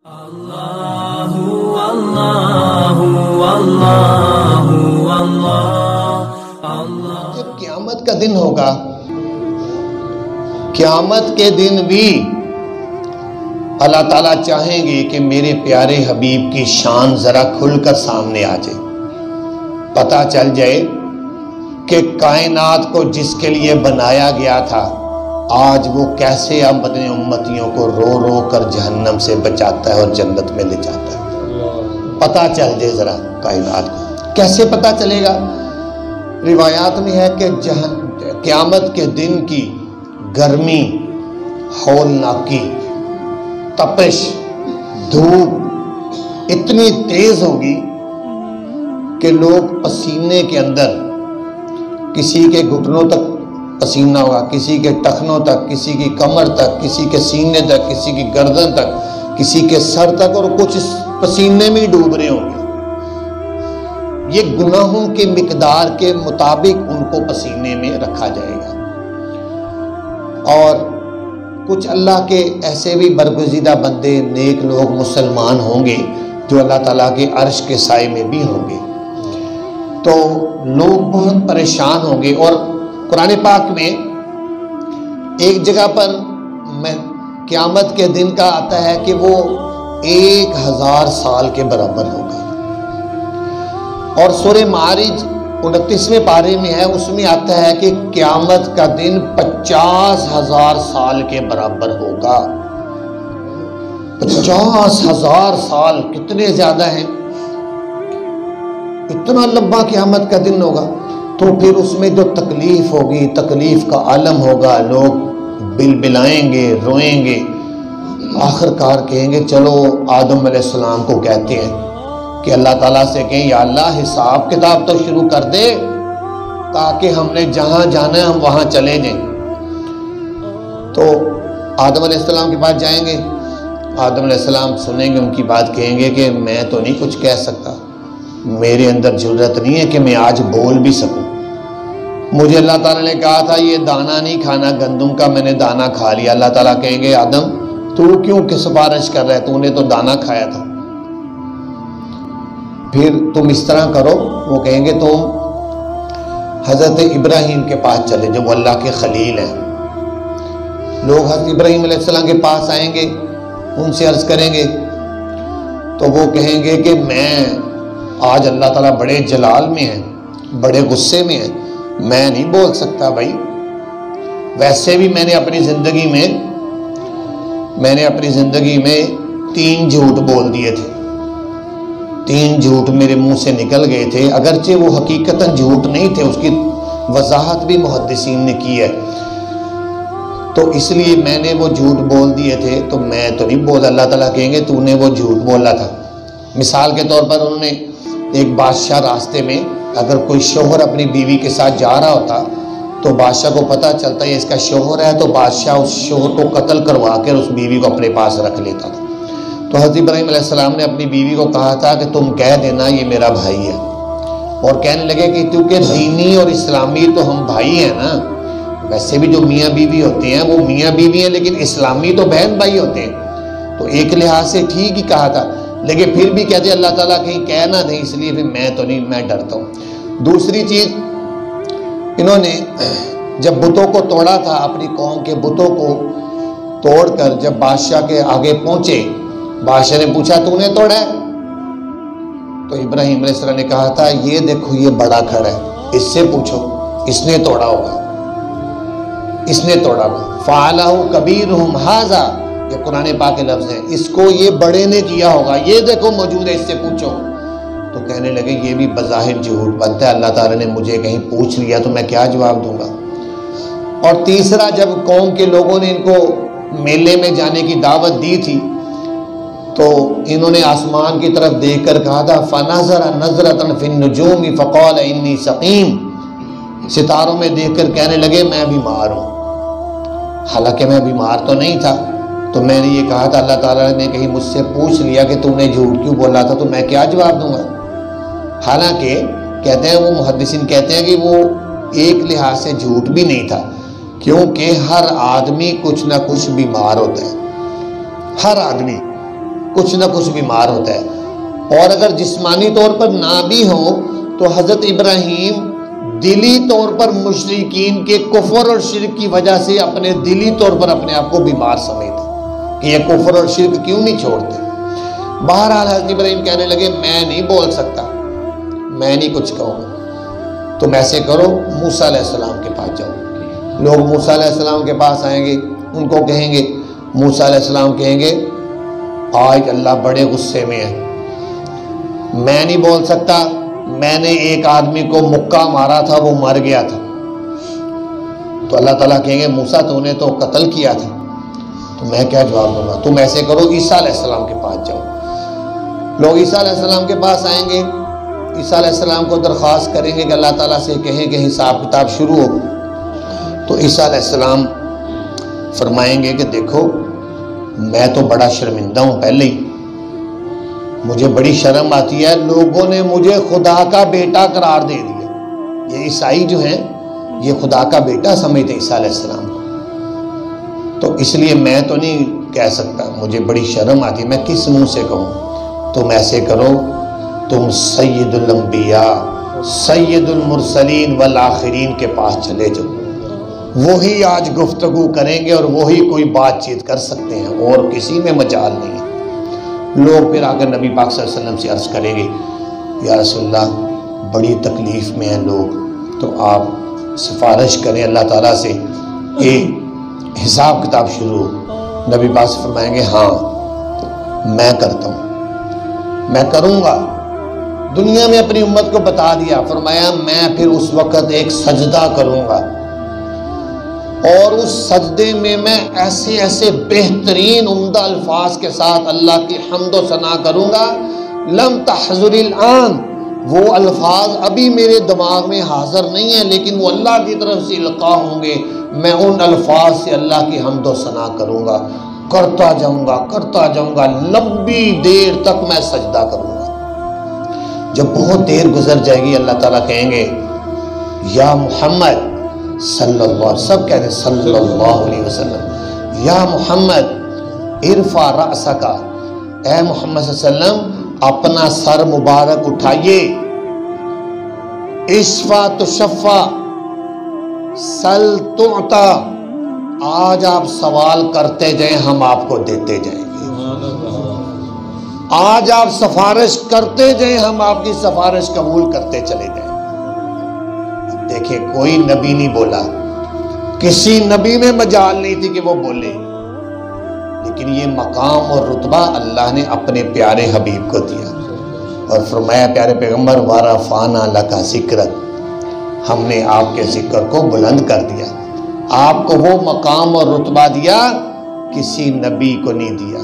جب قیامت کا دن ہوگا، قیامت کے دن بھی اللہ تعالیٰ چاہیں گے کہ میرے پیارے حبیب کی شان ذرا کھل کر سامنے آ جائے، پتہ چل جائے کہ کائنات کو جس کے لیے بنایا گیا تھا آج وہ کیسے اپنے امتیوں کو رو رو کر جہنم سے بچاتا ہے اور جنت میں لے جاتا ہے۔ پتہ چل جائے ذرا کائنات کو، کیسے پتہ چلے گا؟ روایات میں ہے کہ قیامت کے دن کی گرمی، ہولناکی، تپش، دھوپ اتنی تیز ہوگی کہ لوگ پسینے کے اندر، کسی کے گھٹنوں تک پسینہ ہوگا، کسی کے ٹخنوں تک، کسی کی کمر تک، کسی کے سینے تک، کسی کی گردن تک، کسی کے سر تک، اور کچھ پسینے میں ڈوب رہے ہوں گے۔ یہ گناہوں کے مقدار کے مطابق ان کو پسینے میں رکھا جائے گا۔ اور کچھ اللہ کے ایسے بھی برگزیدہ بندے، نیک لوگ، مسلمان ہوں گے جو اللہ تعالیٰ کے عرش کے سائے میں بھی ہوں گے، تو لوگ بہت پریشان ہوں گے۔ اور قرآن پاک میں ایک جگہ پر قیامت کے دن کا آتا ہے کہ وہ 1000 سال کے برابر ہوگا، اور سورہ معارج 29ویں پارے میں ہے، اس میں آتا ہے کہ قیامت کا دن 50,000 سال کے برابر ہوگا۔ 50,000 سال کتنے زیادہ ہیں، اتنا لمبا قیامت کا دن ہوگا۔ تو پھر اس میں جو تکلیف ہوگی، تکلیف کا عالم ہوگا، لوگ بلبلائیں گے، روئیں گے، آخر کار کہیں گے چلو آدم علیہ السلام کو کہتے ہیں کہ اللہ تعالیٰ سے کہیں یا اللہ حساب کتاب تو شروع کر دے تاکہ ہم نے جہاں جانا ہے ہم وہاں چلے جائیں۔ تو آدم علیہ السلام کے پاس جائیں گے، آدم علیہ السلام سنیں گے ان کی بات، کہیں گے کہ میں تو نہیں کچھ کہہ سکتا، میرے اندر جرأت نہیں ہے کہ میں آج بول بھی سکوں، مجھے اللہ تعالیٰ نے کہا تھا یہ دانہ نہیں کھانا، گندم کا میں نے دانہ کھا لیا۔ اللہ تعالیٰ کہیں گے آدم تو کیوں سفارش کر رہا ہے، تو نے تو دانہ کھایا تھا، پھر تم اس طرح کرو۔ وہ کہیں گے تم حضرت ابراہیم کے پاس چلے جو وہ اللہ کے خلیل ہیں۔ لوگ حضرت ابراہیم علیہ السلام کے پاس آئیں گے، ان سے عرض کریں گے، تو وہ کہیں گے کہ میں آج اللہ تعالیٰ بڑے جلال میں ہیں، بڑے غصے میں ہیں، میں نہیں بول سکتا بھائی، ویسے بھی میں نے اپنی زندگی میں 3 جھوٹ بول دیے تھے، 3 جھوٹ میرے منہ سے نکل گئے تھے، اگرچہ وہ حقیقتاً جھوٹ نہیں تھے، اس کی وضاحت بھی محدثین نے کی ہے، تو اس لیے میں نے وہ جھوٹ بول دیے تھے، تو میں تو نہیں بول۔ اللہ تعالیٰ کہیں گے تو نے وہ جھوٹ بولا تھا۔ مثال کے طور پر انہوں نے ایک بادشاہ راستے میں اگر کوئی شوہر اپنی بیوی کے ساتھ جا رہا ہوتا تو بادشاہ کو پتہ چلتا ہے اس کا شوہر ہے، تو بادشاہ اس شوہر کو قتل کروا کر اس بیوی کو اپنے پاس رکھ لیتا تھا۔ تو حضرت ابراہیم علیہ السلام نے اپنی بیوی کو کہا تھا کہ تم کہہ دینا یہ میرا بھائی ہے، اور کہنے لگے کہ کیونکہ دینی اور اسلامی تو ہم بھائی ہیں نا، ویسے بھی جو میاں بیوی ہوتے ہیں وہ میاں بیوی ہیں، لیکن اسلامی تو بہن بھائی ہوتے ہیں، تو ایک لحاظ سے ٹھیک ہی کہا تھا، لیکن پھر بھی کہتے اللہ تعالیٰ کہیں کہہ نہ دیں، اس لیے پھر میں تو نہیں، میں ڈرتا ہوں۔ دوسری چیز، انہوں نے جب بتوں کو توڑا تھا، اپنی قوم کے بتوں کو توڑ کر جب بادشاہ کے آگے پہنچے، بادشاہ نے پوچھا تو نے توڑا ہے؟ تو ابراہیم علیہ السلام نے کہا تھا یہ دیکھو یہ بڑا کھڑا ہے، اس سے پوچھو، اس نے توڑا ہوگا، اس نے توڑا ہوگا۔ فَعَلَهُ كَبِيرُهُمْ هَذَا، یہ قرآن پاک کے لفظ ہیں، اس کو یہ بڑے نے کیا ہوگا، یہ دیکھو موجود ہے، اس سے پوچھو۔ تو کہنے لگے یہ بھی بظاہر جھوٹ بنتا ہے، اللہ تعالیٰ نے مجھے کہیں پوچھ لیا تو میں کیا جواب دوں گا۔ اور تیسرا، جب قوم کے لوگوں نے ان کو میلے میں جانے کی دعوت دی تھی تو انہوں نے آسمان کی طرف دیکھ کر کہا تھا فَنَظَرَ نَظْرَةً فِي النُّجُومِ فَقَالَ إِنِّي سَقِيمٌ، ستاروں میں دیکھ کر کہنے لگے میں بیمار ہوں، حالانکہ میں بیمار تو نہیں تھا۔ تو میں نے یہ کہا تھا اللہ تعالیٰ نے کہیں مجھ سے پوچھ لیا کہ تم نے جھوٹ کیوں بولا تھا تو میں کیا جواب دوں گا۔ حالانکہ کہتے ہیں وہ محدثین کہتے ہیں کہ وہ ایک لحاظ سے جھوٹ بھی نہیں تھا، کیونکہ ہر آدمی کچھ نہ کچھ بیمار ہوتا ہے، ہر آدمی کچھ نہ کچھ بیمار ہوتا ہے، اور اگر جسمانی طور پر نہ بھی ہو تو حضرت ابراہیم دلی طور پر مشرکین کے کفر اور شرک کی وجہ سے اپنے دلی طور پر اپنے آپ کو بیمار سمجھتے کہ یہ کفر اور شرک کیوں نہیں چھوڑتے۔ بہرحال حضرت ابراہیم کہنے لگے میں نہیں بول سکتا، میں نہیں کچھ کہوں گا، تم ایسے کرو موسیٰ علیہ السلام کے پاس جاؤ۔ لوگ موسیٰ علیہ السلام کے پاس آئیں گے، ان کو کہیں گے، موسیٰ علیہ السلام کہیں گے آج اللہ بڑے غصے میں ہے، میں نہیں بول سکتا، میں نے ایک آدمی کو مکہ مارا تھا، وہ مر گیا تھا۔ تو اللہ تعالیٰ کہیں گے موسیٰ تو نے تو قتل کیا تھا، تو میں کیا جواب دوں گا؟ تم ایسے کرو عیسیٰ علیہ السلام کے پاس جاؤ۔ لوگ عیسیٰ علیہ السلام کے پاس آئیں گے، عیسیٰ علیہ السلام کو درخواست کریں گے کہ اللہ تعالیٰ سے کہیں کہ حساب کتاب شروع ہو۔ تو عیسیٰ علیہ السلام فرمائیں گے کہ دیکھو میں تو بڑا شرمندہ ہوں، پہلے ہی مجھے بڑی شرم آتی ہے، لوگوں نے مجھے خدا کا بیٹا قرار دے دیا۔ یہ عیسائی جو ہیں یہ خدا کا بیٹا سمجھتے عیسیٰ علیہ السلام کو، تو اس لیے میں تو نہیں کہہ سکتا، مجھے بڑی شرم آتی ہے، میں کس منہ سے کہوں؟ تم ایسے کرو، تم سید الانبیاء سید المرسلین والآخرین کے پاس چلے جاؤ، وہی آج گفتگو کریں گے اور وہی کوئی بات چیت کر سکتے ہیں، اور کسی میں مجال نہیں ہے۔ لوگ پھر آ کر نبی پاک صلی اللہ علیہ وسلم سے عرض کریں گے یا رسول اللہ بڑی تکلیف میں ہیں لوگ، تو آپ سفارش کریں اللہ تعالیٰ سے کہ حساب کتاب شروع ہو۔ نبی پاک سے فرمائیں گے ہاں میں کرتا ہوں، میں کروں گا۔ دنیا میں اپنی امت کو بتا دیا، فرمایا میں پھر اس وقت ایک سجدہ کروں گا، اور اس سجدے میں ایسے ایسے بہترین عمدہ الفاظ کے ساتھ اللہ کی حمد و ثنا کروں گا، لم تحضر الآن، وہ الفاظ ابھی میرے دماغ میں حاضر نہیں ہیں لیکن وہ اللہ کی طرف سے القاء ہوں گے، میں ان الفاظ سے اللہ کی حمد و ثنا کروں گا، کرتا جاؤں گا، لمبی دیر تک میں سجدہ کروں گا۔ جب بہت دیر گزر جائے گی اللہ تعالیٰ کہیں گے یا محمد صلی اللہ علیہ وسلم، سب کہتے ہیں صلی اللہ علیہ وسلم، یا محمد ارفع رأسک، اے محمد صلی اللہ علیہ وسلم اپنا سر مبارک اٹھائیے، اشفع تشفع سل تعطا، آج آپ سوال کرتے جائیں ہم آپ کو دیتے جائیں گے، آج آپ سفارش کرتے جائیں ہم آپ کی سفارش قبول کرتے چلے جائیں۔ دیکھیں کوئی نبی نہیں بولا، کسی نبی میں مجال نہیں تھی کہ وہ بولے، لیکن یہ مقام اور رتبہ اللہ نے اپنے پیارے حبیب کو دیا، اور فرمایا پیارے پیغمبر وَرَفَعْنَا لَكَ ذِكْرَكَ، ہم نے آپ کے ذکر کو بلند کر دیا، آپ کو وہ مقام اور رتبہ دیا کسی نبی کو نہیں دیا۔